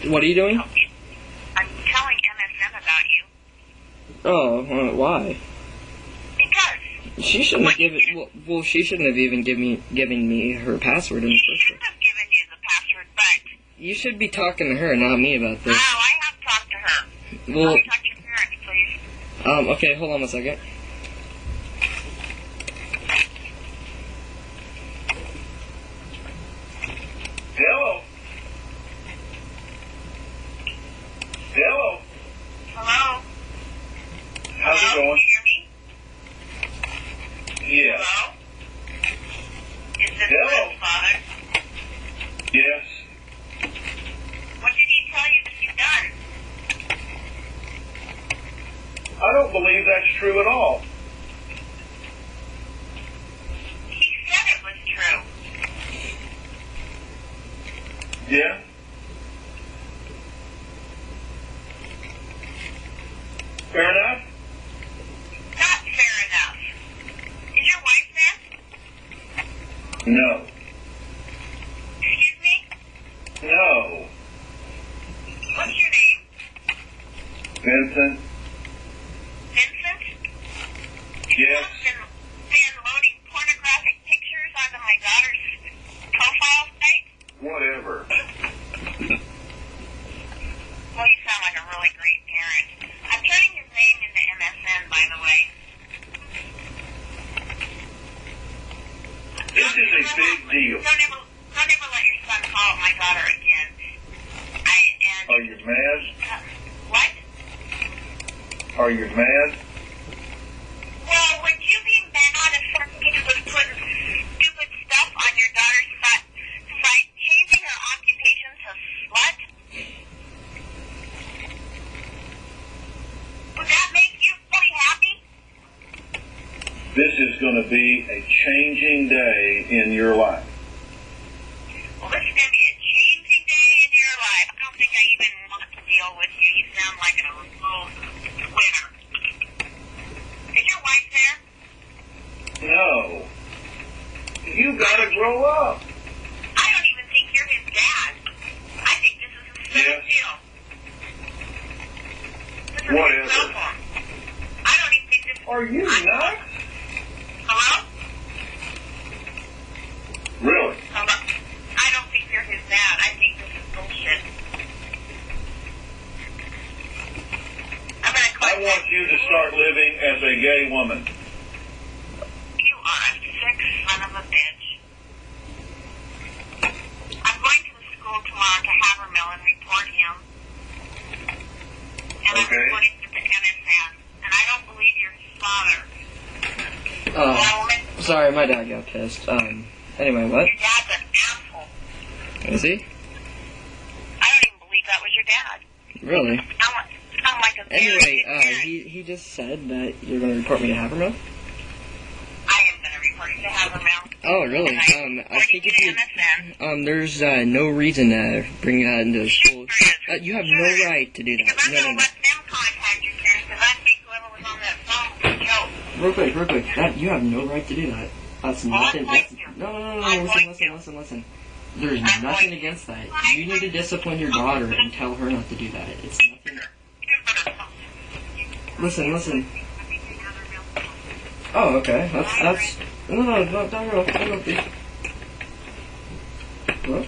What are you doing? I'm telling MSN about you. Oh, why? Because She shouldn't have given. Well, she shouldn't have even given me her password in the she first place. shouldn't have given you the password, but You should be talking to her, not me, about this. I have talked to her. Well, Let me talk to your parents, please. Okay, hold on a second. Hello. Hello. Hello? How's it Hello? going? Can you hear me? Yes. Hello? Is this Hello? Liz, Father? Yes. What did he tell you that you've done? I don't believe that's true at all. He said it was true. Yeah? Fair enough? Not fair enough. Is your wife there? No. Excuse me? No. What's your name? Vincent? Vincent? Yes. Been loading pornographic pictures onto my daughter's profile site? Whatever. Well, you sound like a really great parent. I'm turning his name into MSN, by the way. This is a big deal. Don't ever let your son call my daughter again. Are you mad? What? Are you mad? Well, would you be mad if somebody was putting stupid stuff on your daughter's site, changing her occupation to slut? Would that make you really happy? This is going to be a changing day in your life. Well, this is going to be a changing day in your life. I don't think I even want to deal with you. You sound like a real winner. Is your wife there? No. You got to grow up. I don't even think you're his dad. I think this is a silly Yes. deal. This is Whatever. his cell phone. I don't even think this is... Are you nuts? Hello? Really? Hello? I don't think you're his dad. I think this is bullshit. I'm going to I want you to start living as a gay woman. You are a sick son of a bitch. I'm going to the school tomorrow to Havermill and report him. And I'm Okay. reporting him to MSN. And I don't believe you're his father. Oh, sorry, my dad got pissed. Anyway, what? Your dad's an asshole. Is he? I don't even believe that was your dad. Really? I'm like a very Anyway, good parent. he just said that you're going to report me to Havermill? I am going to report you to Havermill. Oh, really? I think if you... there's no reason to bring that into the school. You have no right to do that. Because I'm No, going no, to let them contact your parents, because I think whoever was on that phone was Joe. no. Real quick. You have no right to do that. That's nothing. going That's, to. no. I'm going to. Listen. There's I'm nothing going to. against that. You need to discipline your daughter and tell her not to do that. It's nothing. Listen. Oh, okay. That's... No, don't go. Please. What?